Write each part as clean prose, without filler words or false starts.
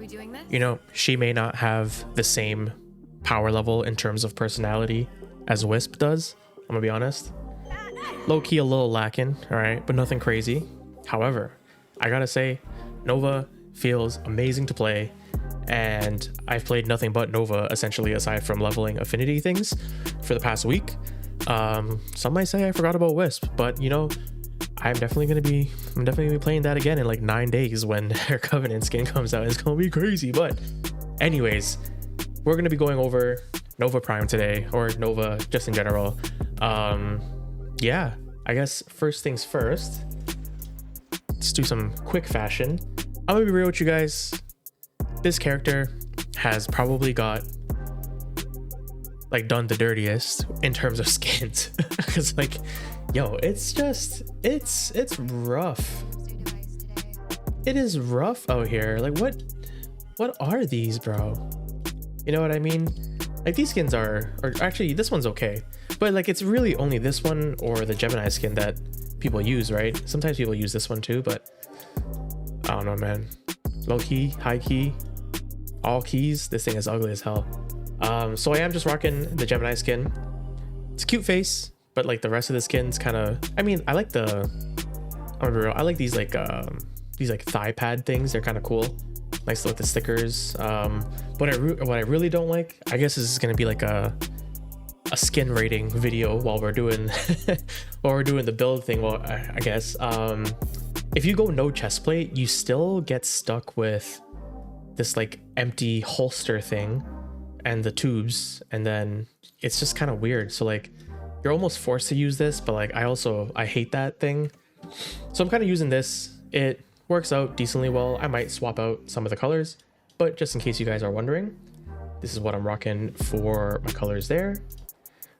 we doing this? You know, she may not have the same power level in terms of personality as Wisp does. I'm gonna be honest. Low-key a little lacking, all right, but nothing crazy. However, I gotta say, Nova feels amazing to play, and I've played nothing but Nova essentially aside from leveling affinity things for the past week. Some might say I forgot about Wisp, but you know, I'm definitely gonna be playing that again in like 9 days when her Covenant skin comes out. It's gonna be crazy. But anyways, we're gonna be going over Nova Prime today, or Nova just in general. Yeah, I guess first things first, let's do some quick fashion. I'm gonna be real with you guys. This character has probably got like done the dirtiest in terms of skins. Because like, yo, it's rough. It is rough out here. Like what are these, bro? You know what I mean? Like these skins or actually this one's okay, but like it's really only this one or the Gemini skin that people use, right? Sometimes people use this one too, but I don't know, man. Low key, high key, all keys. This thing is ugly as hell. So I am just rocking the Gemini skin. It's a cute face, but like the rest of the skins kind of, I mean, I like I like these like thigh pad things. They're kind of cool. Nice to look at the stickers. What I really don't like, I guess, is gonna be like a skin rating video while we're doing the build thing. Well, I guess if you go no chest plate, you still get stuck with this like empty holster thing and the tubes, and then it's just kind of weird. So like you're almost forced to use this, but like I hate that thing. So I'm kind of using this. It works out decently well. I might swap out some of the colors, but just in case you guys are wondering, this is what I'm rocking for my colors there.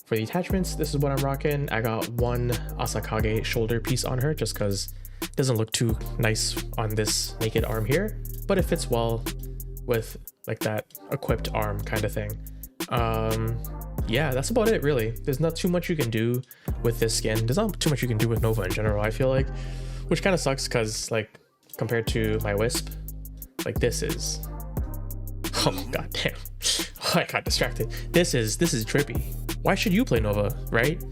For the attachments, this is what I'm rocking. I got one Asakage shoulder piece on her just because it doesn't look too nice on this naked arm here, but it fits well with like that equipped arm kind of thing. Yeah, that's about it really. There's not too much you can do with this skin. There's not too much you can do with Nova in general, I feel like, which kind of sucks because like compared to my Wisp, like this is, oh god damn, I got distracted. This is trippy. Why should you play Nova, right?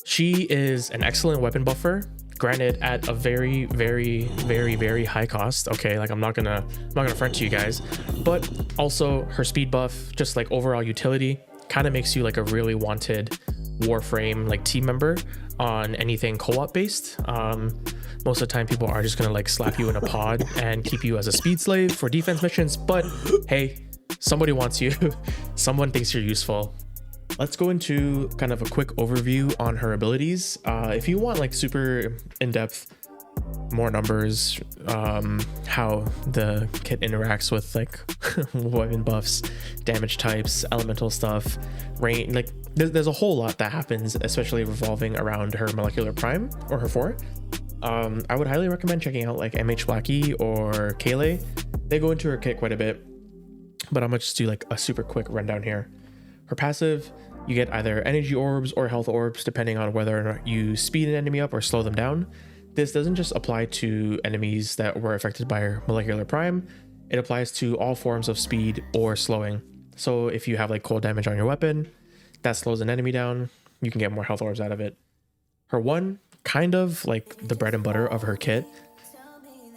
She is an excellent weapon buffer, granted at a very high cost. Okay, like I'm not gonna front to you guys, but also her speed buff, just like overall utility, kind of makes you like a really wanted Warframe like team member on anything co-op based. Most of the time people are just gonna like slap you in a pod and keep you as a speed slave for defense missions, but hey, somebody wants you. Someone thinks you're useful. Let's go into kind of a quick overview on her abilities. If you want like super in-depth, more numbers, how the kit interacts with like weapon buffs, damage types, elemental stuff, range, like there's a whole lot that happens, especially revolving around her molecular prime or her 4. I would highly recommend checking out like MH Blackie or Kayleigh. They go into her kit quite a bit, but I'm gonna just do like a super quick rundown here. Her passive, you get either energy orbs or health orbs depending on whether or not you speed an enemy up or slow them down. This doesn't just apply to enemies that were affected by her molecular prime, it applies to all forms of speed or slowing. So if you have like cold damage on your weapon that slows an enemy down, you can get more health orbs out of it. Her 1, kind of like the bread and butter of her kit.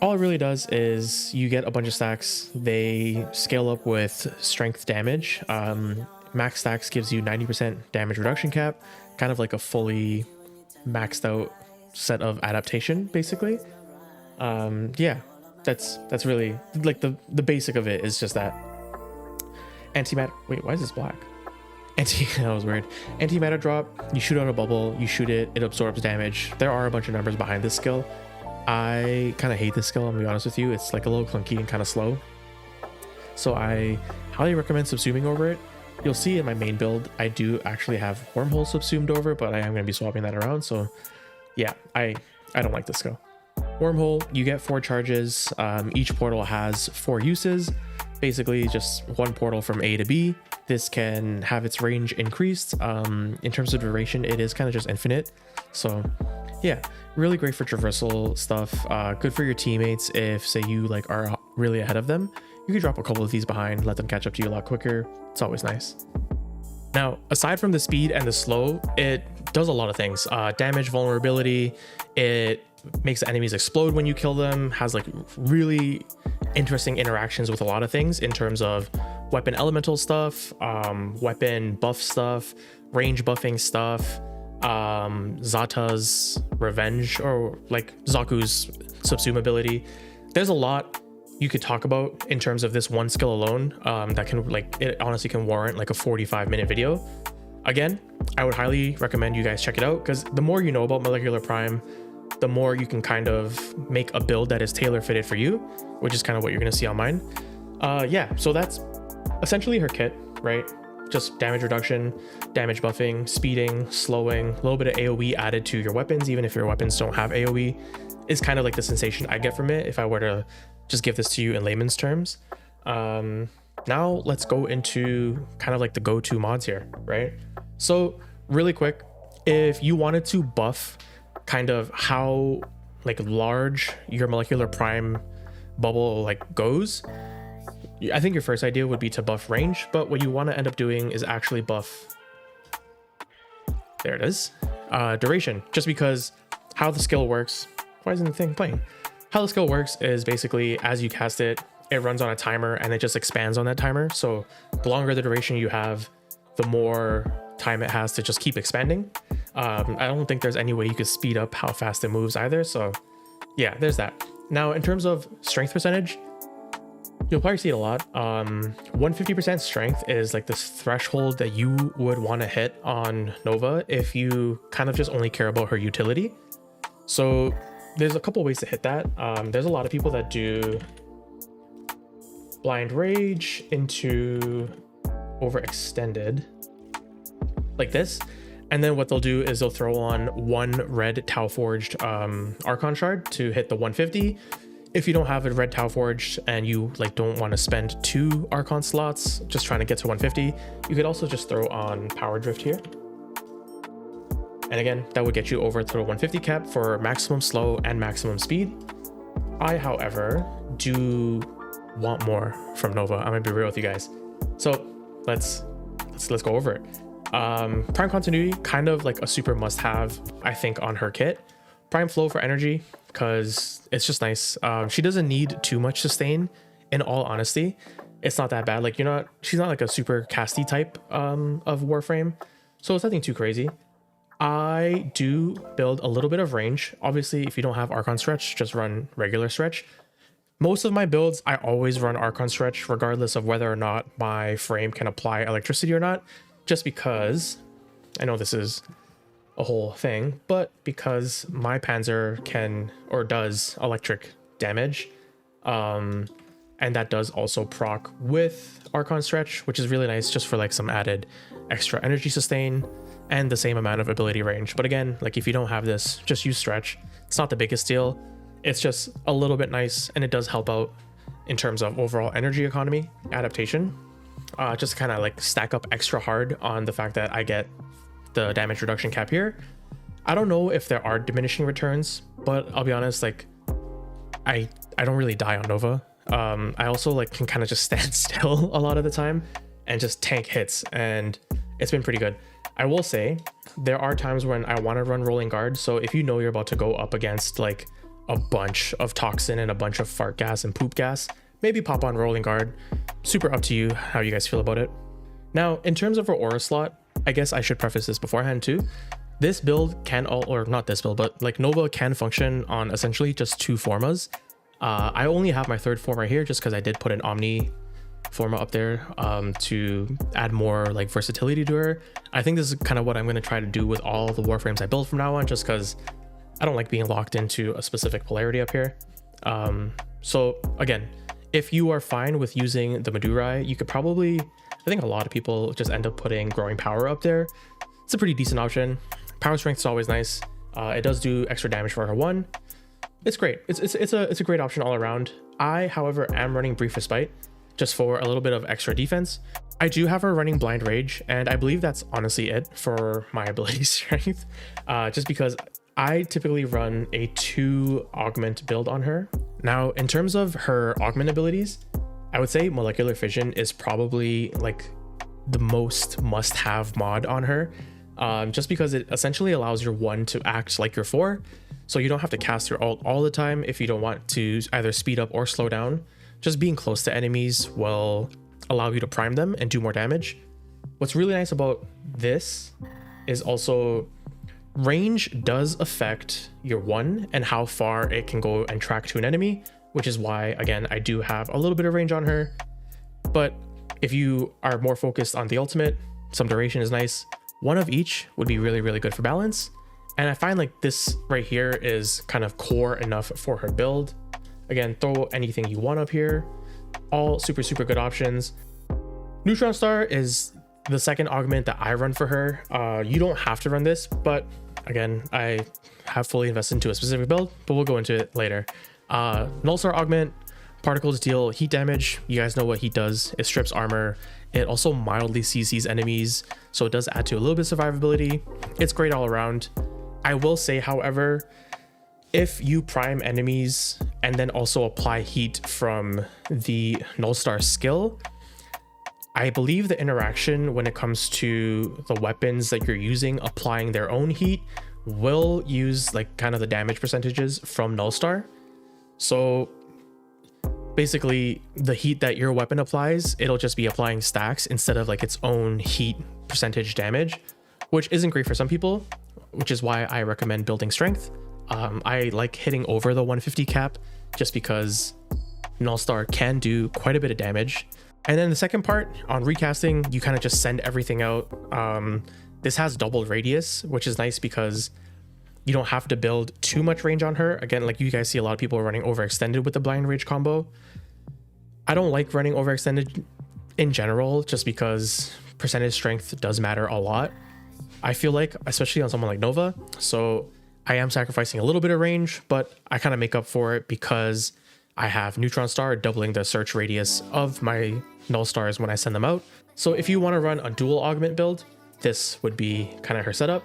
All it really does is you get a bunch of stacks. They scale up with strength damage. Max stacks gives you 90% damage reduction cap, kind of like a fully maxed out set of adaptation basically. Yeah, that's really like the basic of it is just that. Antimatter, wait, why is this black? That was weird. Antimatter drop, you shoot out a bubble, you shoot it, it absorbs damage. There are a bunch of numbers behind this skill. I kind of hate this skill, I'm gonna be honest with you. It's like a little clunky and kind of slow, so I highly recommend subsuming over it. You'll see in my main build I do actually have Wormhole subsumed over, but I am going to be swapping that around. So yeah, I don't like this skill. Wormhole, you get 4 charges. Each portal has 4 uses, basically just one portal from A to B. This can have its range increased. In terms of duration, it is kind of just infinite. So yeah, really great for traversal stuff. Good for your teammates if say you like are really ahead of them. you could drop a couple of these behind, let them catch up to you a lot quicker. It's always nice. Now, aside from the speed and the slow, it does a lot of things. Damage, vulnerability, it makes the enemies explode when you kill them, has like really interesting interactions with a lot of things in terms of weapon elemental stuff, weapon buff stuff, range buffing stuff, Zata's revenge, or like Zaku's subsume ability. There's a lot you could talk about in terms of this one skill alone, that can, like, it honestly can warrant like a 45-minute video. Again, I would highly recommend you guys check it out, because the more you know about Molecular Prime, the more you can kind of make a build that is tailor fitted for you, which is kind of what you're going to see on mine. Yeah, so that's essentially her kit, right? Just damage reduction, damage buffing, speeding, slowing, a little bit of AoE added to your weapons, even if your weapons don't have AoE, is kind of like the sensation I get from it if I were to just give this to you in layman's terms. Now let's go into kind of like the go-to mods here, right? So really quick, if you wanted to buff kind of how like large your Molecular Prime bubble like goes, I think your first idea would be to buff range, but what you want to end up doing is actually buff, there it is, duration, just because how the skill works. Why isn't the thing playing? How the skill works is basically as you cast it, it runs on a timer and it just expands on that timer. So the longer the duration you have, the more time it has to just keep expanding. I don't think there's any way you could speed up how fast it moves either. So yeah, there's that. Now in terms of strength percentage, you'll probably see it a lot. 150% strength is like this threshold that you would want to hit on Nova if you kind of just only care about her utility. So there's a couple ways to hit that. There's a lot of people that do blind rage into overextended like this, and then what they'll do is they'll throw on one red Tau Forged Archon Shard to hit the 150. If you don't have a red Tau Forged and you like don't want to spend 2 Archon slots just trying to get to 150, you could also just throw on Power Drift here. And again, that would get you over to the 150 cap for maximum slow and maximum speed. I, however, do want more from Nova. I'm gonna be real with you guys. So let's go over it. Prime Continuity, kind of like a super must-have, I think, on her kit. Prime Flow for energy, because it's just nice. She doesn't need too much sustain. In all honesty, it's not that bad. Like she's not like a super casty type of Warframe, so it's nothing too crazy. I do build a little bit of range. Obviously, if you don't have Archon Stretch, just run regular Stretch. Most of my builds, I always run Archon Stretch, regardless of whether or not my frame can apply electricity or not, just because, I know this is a whole thing, but because my Panzer can, or does, electric damage, and that does also proc with Archon Stretch, which is really nice just for like some added extra energy sustain and the same amount of ability range. But again, like if you don't have this, just use Stretch. It's not the biggest deal. It's just a little bit nice, and it does help out in terms of overall energy economy adaptation. Just kind of like stack up extra hard on the fact that I get the damage reduction cap here. I don't know if there are diminishing returns, but I'll be honest, like I don't really die on Nova. I also like can kind of just stand still a lot of the time and just tank hits, and it's been pretty good. I will say there are times when I want to run rolling guard. So if you know you're about to go up against like a bunch of toxin and a bunch of fart gas and poop gas, maybe pop on rolling guard. Super up to you how you guys feel about it. Now, in terms of our aura slot, I guess I should preface this beforehand too. This build can or not this build, but like Nova can function on essentially just 2 formas. I only have my 3rd forma here just because I did put an Omni forma up there to add more like versatility to her. I think this is kind of what I'm going to try to do with all the Warframes I build from now on, just because I don't like being locked into a specific polarity up here. So again, if you are fine with using the Madurai, you could probably, I think a lot of people just end up putting Growing Power up there. It's a pretty decent option. Power Strength is always nice. It does do extra damage for her 1. It's great. It's a great option all around. I, however, am running Brief Respite just for a little bit of extra defense. I do have her running Blind Rage, and I believe that's honestly it for my ability strength, just because I typically run a 2 augment build on her. Now, in terms of her augment abilities, I would say Molecular Fission is probably like the most must-have mod on her, just because it essentially allows your 1 to act like your 4, so you don't have to cast your ult all the time if you don't want to either speed up or slow down. Just being close to enemies will allow you to prime them and do more damage. What's really nice about this is also range does affect your 1 and how far it can go and track to an enemy, which is why, again, I do have a little bit of range on her. But if you are more focused on the ultimate, some duration is nice. 1 of each would be really, really good for balance. And I find like this right here is kind of core enough for her build. Again, throw anything you want up here. All super, super good options. Neutron Star is the second augment that I run for her. You don't have to run this, but again, I have fully invested into a specific build, but we'll go into it later. Null Star augment, particles deal heat damage. You guys know what heat does. It strips armor. It also mildly CCs enemies, so it does add to a little bit of survivability. It's great all around. I will say, however, if you prime enemies and then also apply heat from the Null Star skill, I believe the interaction when it comes to the weapons that you're using applying their own heat will use like kind of the damage percentages from Null Star. So basically the heat that your weapon applies, it'll just be applying stacks instead of like its own heat percentage damage, which isn't great for some people, which is why I recommend building strength. I like hitting over the 150 cap just because Null Star can do quite a bit of damage. And then the second part on recasting, you kind of just send everything out. This has double radius, which is nice because you don't have to build too much range on her. Again, like you guys see a lot of people running overextended with the blind rage combo. I don't like running overextended in general, just because percentage strength does matter a lot, I feel like, especially on someone like Nova. So I am sacrificing a little bit of range, but I kind of make up for it because I have Neutron Star doubling the search radius of my Null Stars when I send them out. So if you want to run a dual augment build, this would be kind of her setup.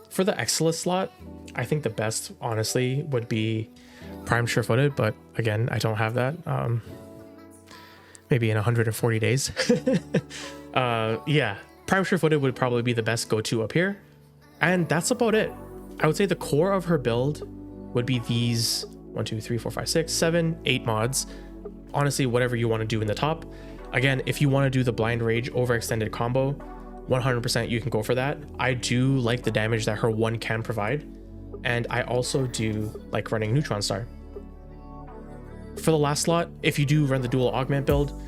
For the Exilus slot, I think the best, honestly, would be Prime Sure-Footed, but again, I don't have that. Maybe in 140 days. Yeah, Prime Sure-Footed would probably be the best go-to up here. And that's about it. I would say the core of her build would be these 1, 2, 3, 4, 5, 6, 7, 8 mods. Honestly, whatever you want to do in the top. Again, if you want to do the Blind Rage overextended combo, 100% you can go for that. I do like the damage that her 1 can provide. And I also do like running Neutron Star. For the last slot, if you do run the dual augment build,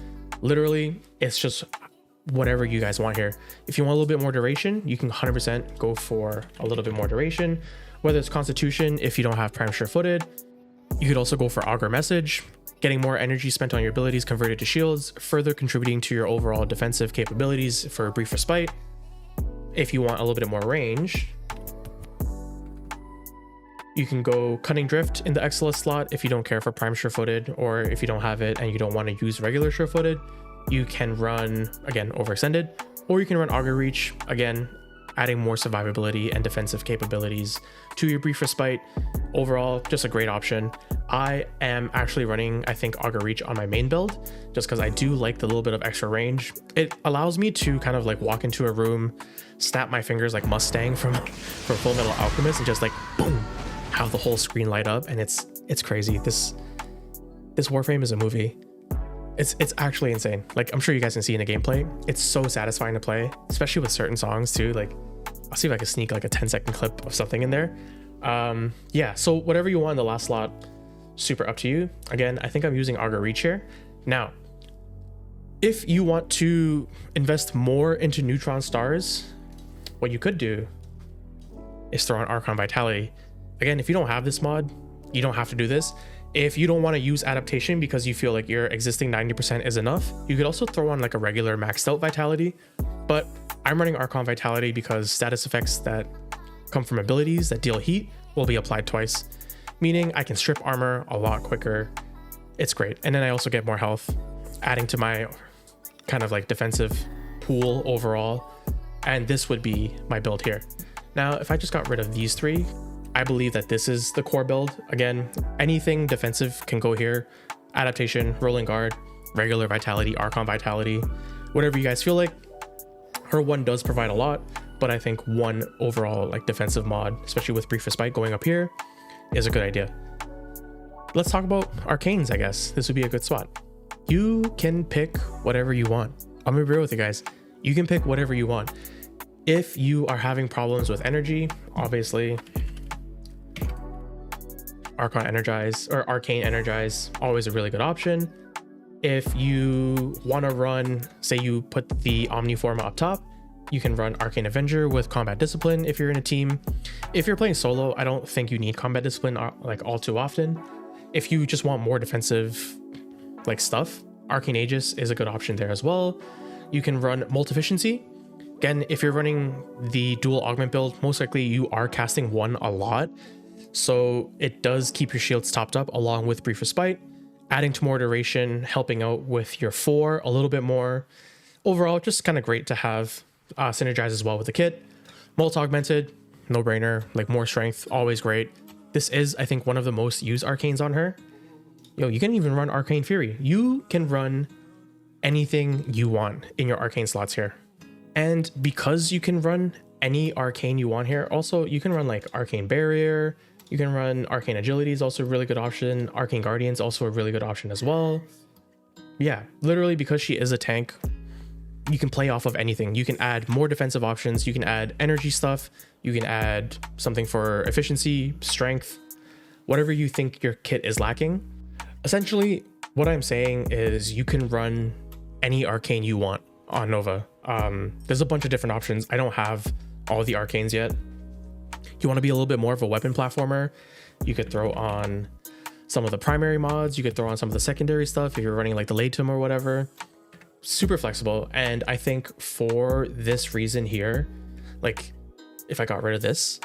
literally it's just whatever you guys want here. If you want a little bit more duration, you can 100% go for a little bit more duration, whether it's Constitution. If you don't have Prime Sure-Footed, you could also go for Augur Message, getting more energy spent on your abilities converted to shields, further contributing to your overall defensive capabilities for a brief respite. If you want a little bit more range, you can go Cunning Drift in the Exilus slot if you don't care for Prime Sure-Footed, or if you don't have it and you don't want to use regular Sure-Footed, you can run, again, Overextended, or you can run Augur Reach, again, adding more survivability and defensive capabilities to your brief respite. Overall, just a great option. I am actually running, I think, Augur Reach on my main build, just because I do like the little bit of extra range. It allows me to kind of like walk into a room, snap my fingers like Mustang from Full Metal Alchemist, and just like, boom, have the whole screen light up, and it's crazy. This Warframe is a movie. It's actually insane. Like, I'm sure you guys can see in the gameplay. It's so satisfying to play, especially with certain songs too. Like, I'll see if I can sneak like a 10-second clip of something in there. Yeah, so whatever you want in the last slot, super up to you. Again, I think I'm using Augur Reach here. Now, if you want to invest more into Neutron Stars, what you could do is throw on Archon Vitality. Again, if you don't have this mod, you don't have to do this. If you don't want to use adaptation because you feel like your existing 90% is enough, you could also throw on like a regular maxed out vitality. But I'm running Archon Vitality because status effects that come from abilities that deal heat will be applied twice, meaning I can strip armor a lot quicker. It's great. And then I also get more health, adding to my kind of like defensive pool overall. And this would be my build here. Now, if I just got rid of these three, I believe that this is the core build. Again, anything defensive can go here. Adaptation, rolling guard, regular vitality, Archon vitality, whatever you guys feel like. Her 1 does provide a lot, but I think 1 overall like defensive mod, especially with Brief Respite going up here, is a good idea. Let's talk about Arcanes, I guess. This would be a good spot. You can pick whatever you want. I'm gonna be real with you guys. You can pick whatever you want. If you are having problems with energy, obviously Archon Energize or Arcane Energize, always a really good option. If you want to run, say you put the Omniform up top, you can run Arcane Avenger with Combat Discipline if you're in a team. If you're playing solo, I don't think you need Combat Discipline like all too often. If you just want more defensive like stuff, Arcane Aegis is a good option there as well. You can run Multificiency. Again, if you're running the dual augment build, most likely you are casting 1 a lot. So it does keep your shields topped up along with Brief Respite, adding to more duration, helping out with your 4 a little bit more. Overall, just kind of great to have synergize as well with the kit. Mult Augmented, no brainer, like more strength, always great. This is, I think, one of the most used arcanes on her. Yo, you can even run Arcane Fury. You can run anything you want in your arcane slots here. And because you can run any arcane you want here, also you can run like Arcane Barrier, you can run Arcane Agility is also a really good option. Arcane Guardian's also a really good option as well. Yeah, literally because she is a tank, you can play off of anything. You can add more defensive options, you can add energy stuff, you can add something for efficiency, strength, whatever you think your kit is lacking. Essentially, what I'm saying is you can run any arcane you want on Nova. There's a bunch of different options. I don't have all the arcanes yet. You want to be a little bit more of a weapon platformer, you could throw on some of the primary mods, you could throw on some of the secondary stuff if you're running like the Latum or whatever. Super flexible. And I think for this reason here, like if I got rid of this,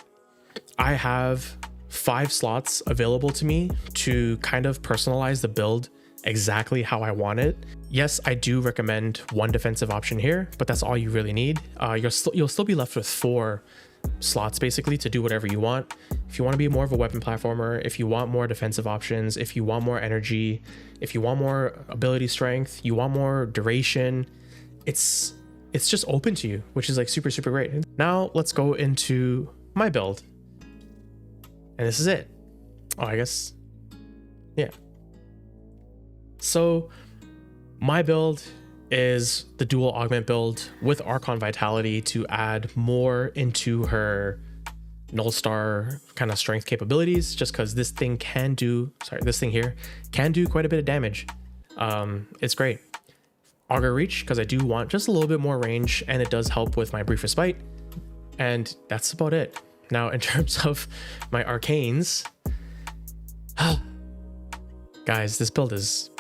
I have 5 slots available to me to kind of personalize the build exactly how I want it. Yes, I do recommend 1 defensive option here, but that's all you really need. You'll still be left with 4 slots basically to do whatever you want. If you want to be more of a weapon platformer, if you want more defensive options, if you want more energy, if you want more ability strength, you want more duration, it's just open to you, which is like super great. Now let's go into my build, and this is it. Oh, I guess, yeah. So my build is the dual augment build with Archon Vitality to add more into her Null Star kind of strength capabilities, just because this thing can do, this thing here can do quite a bit of damage. It's great. Augur Reach, because I do want just a little bit more range, and it does help with my Brief Respite, and that's about it. Now, in terms of my Arcanes, guys, this build is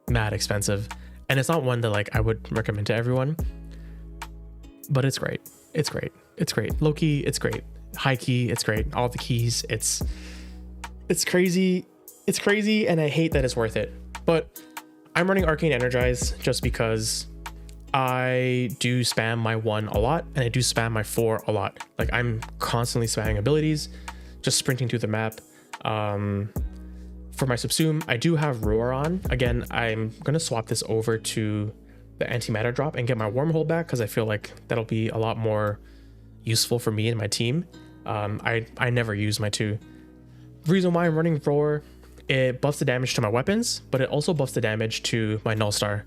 mad expensive, and it's not one that like I would recommend to everyone, but it's great. It's great. It's great. Low key, it's great. High key, it's great. All the keys, it's crazy. It's crazy, and I hate that it's worth it. But I'm running Arcane Energize just because I do spam my 1 a lot, and I do spam my 4 a lot. Like I'm constantly spamming abilities, just sprinting through the map. For my subsume, I do have Roar on. Again, I'm gonna swap this over to the antimatter drop and get my wormhole back, because I feel like that'll be a lot more useful for me and my team. I never use my 2. The reason why I'm running Roar, it buffs the damage to my weapons, but it also buffs the damage to my Null Star.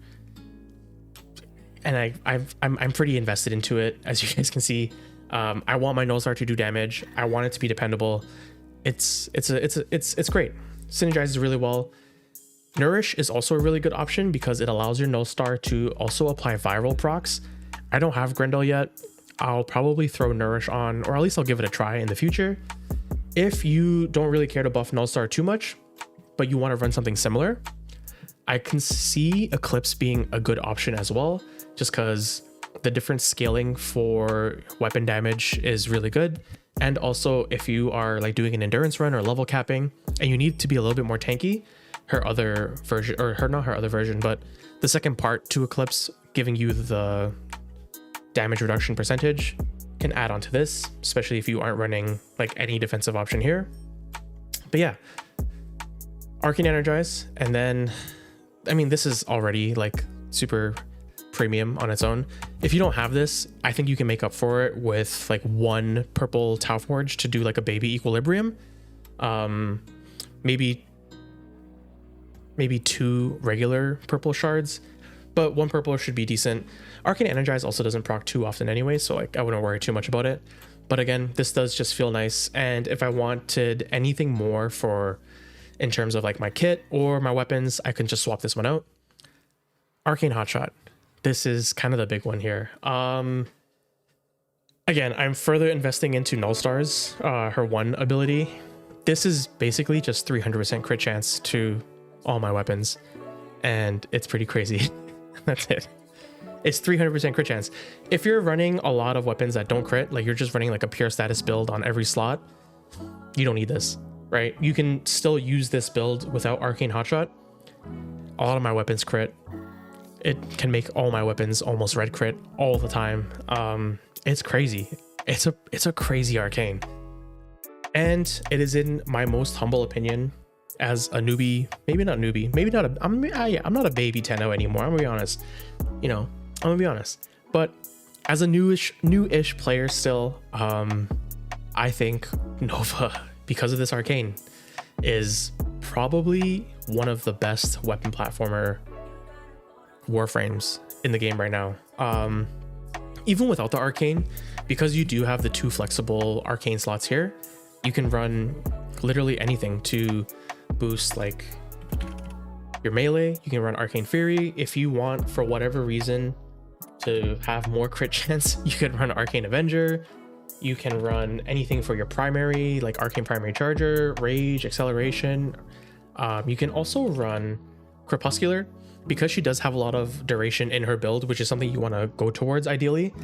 And I'm pretty invested into it, as you guys can see. I want my Null Star to do damage. I want it to be dependable. It's great. Synergizes really well. Nourish is also a really good option because it allows your Null Star to also apply viral procs. I don't have Grendel yet. I'll probably throw Nourish on, or at least I'll give it a try in the future. If you don't really care to buff Null Star too much, but you want to run something similar, I can see Eclipse being a good option as well, just because the different scaling for weapon damage is really good. And also, if you are like doing an endurance run or level capping and you need to be a little bit more tanky, her other version, or not her other version, but the second part to Eclipse, giving you the damage reduction percentage, can add on to this, especially if you aren't running like any defensive option here. But yeah, Arcane Energize, and then I mean, this is already like super premium on its own. If you don't have this, I think you can make up for it with like 1 purple Tau Forge to do like a baby equilibrium. Maybe 2 regular purple shards, but 1 purple should be decent. Arcane Energize also doesn't proc too often anyway, so like I wouldn't worry too much about it. But again, this does just feel nice. And if I wanted anything more for in terms of like my kit or my weapons, I can just swap this one out. Arcane Hotshot. This is kind of the big one here. Again, I'm further investing into Null Stars, her 1 ability. This is basically just 300% crit chance to all my weapons, and it's pretty crazy. That's it. It's 300% crit chance. If you're running a lot of weapons that don't crit, like you're just running like a pure status build on every slot, you don't need this, right? You can still use this build without Arcane Hotshot. A lot of my weapons crit. It can make all my weapons almost red crit all the time. It's crazy. It's a crazy arcane. And it is, in my most humble opinion, as a newbie, maybe not newbie, maybe not I'm not a baby 10-0 anymore. I'm gonna be honest. You know, I'm gonna be honest. But as a newish player still, I think Nova, because of this arcane, is probably one of the best weapon platformer Warframes in the game right now. Even without the arcane, because you do have the 2 flexible arcane slots here, you can run literally anything to boost like your melee. You can run Arcane Fury. If you want, for whatever reason, to have more crit chance, you could run Arcane Avenger. You can run anything for your primary, like Arcane Primary Charger, Rage, Acceleration. You can also run Crepuscular, because she does have a lot of duration in her build, which is something you want to go towards ideally.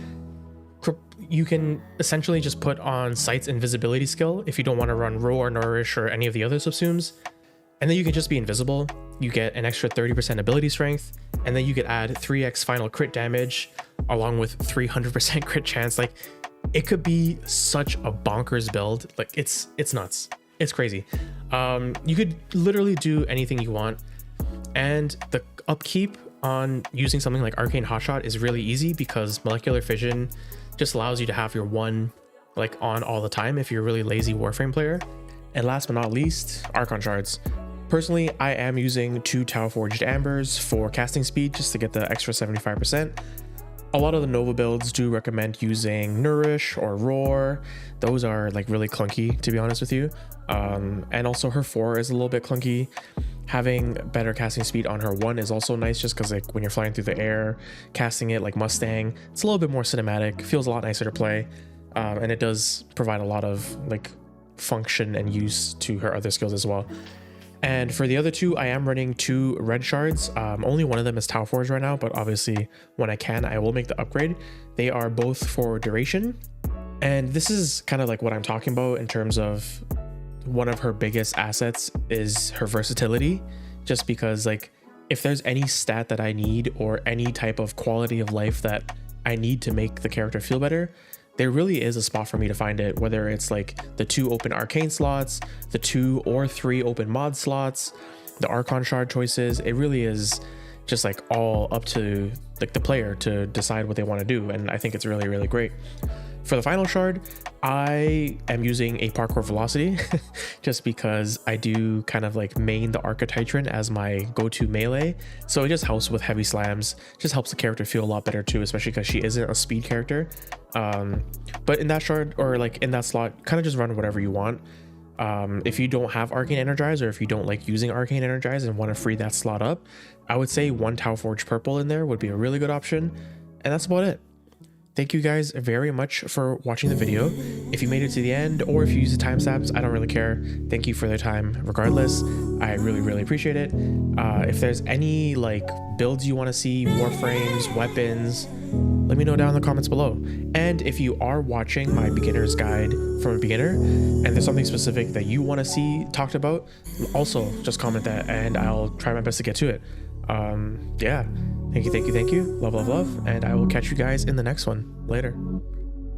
You can essentially just put on Sight's invisibility skill if you don't want to run Roar, Nourish, or any of the other subsumes, and then you can just be invisible. You get an extra 30% ability strength, and then you could add 3x final crit damage along with 300% crit chance. Like, it could be such a bonkers build. Like, it's nuts. It's crazy. You could literally do anything you want, and the upkeep on using something like Arcane Hotshot is really easy because Molecular Fission just allows you to have your 1 like on all the time if you're a really lazy Warframe player. And last but not least, Archon Shards. Personally, I am using 2 Tau Forged Ambers for casting speed just to get the extra 75%. A lot of the Nova builds do recommend using Nourish or Roar. Those are like really clunky, to be honest with you. And also her 4 is a little bit clunky. Having better casting speed on her 1 is also nice, just because like when you're flying through the air, casting it like Mustang, it's a little bit more cinematic, feels a lot nicer to play, and it does provide a lot of like function and use to her other skills as well. And for the other 2, I am running 2 red shards. Only one of them is Tau Forge right now, but obviously when I can, I will make the upgrade. They are both for duration, and this is kind of like what I'm talking about in terms of one of her biggest assets is her versatility, just because like if there's any stat that I need or any type of quality of life that I need to make the character feel better, there really is a spot for me to find it, whether it's like the 2 open arcane slots, the 2 or 3 open mod slots, the Archon Shard choices. It really is just like all up to like the player to decide what they want to do, and I think it's really, really great. For the final shard, I am using a Parkour Velocity just because I do kind of like main the Archititran as my go-to melee. So it just helps with heavy slams, just helps the character feel a lot better too, especially because she isn't a speed character. But in that shard, or like in that slot, kind of just run whatever you want. If you don't have Arcane Energize, or if you don't like using Arcane Energize and want to free that slot up, I would say 1 Tau Forge Purple in there would be a really good option. And that's about it. Thank you guys very much for watching the video. If you made it to the end, or if you use the timestamps, I don't really care. Thank you for their time regardless. I really, really appreciate it. If there's any like builds you want to see, Warframes, weapons, let me know down in the comments below. And if you are watching my beginner's guide from a beginner and there's something specific that you want to see talked about, also just comment that and I'll try my best to get to it. Yeah, thank you, love, and I will catch you guys in the next one. Later.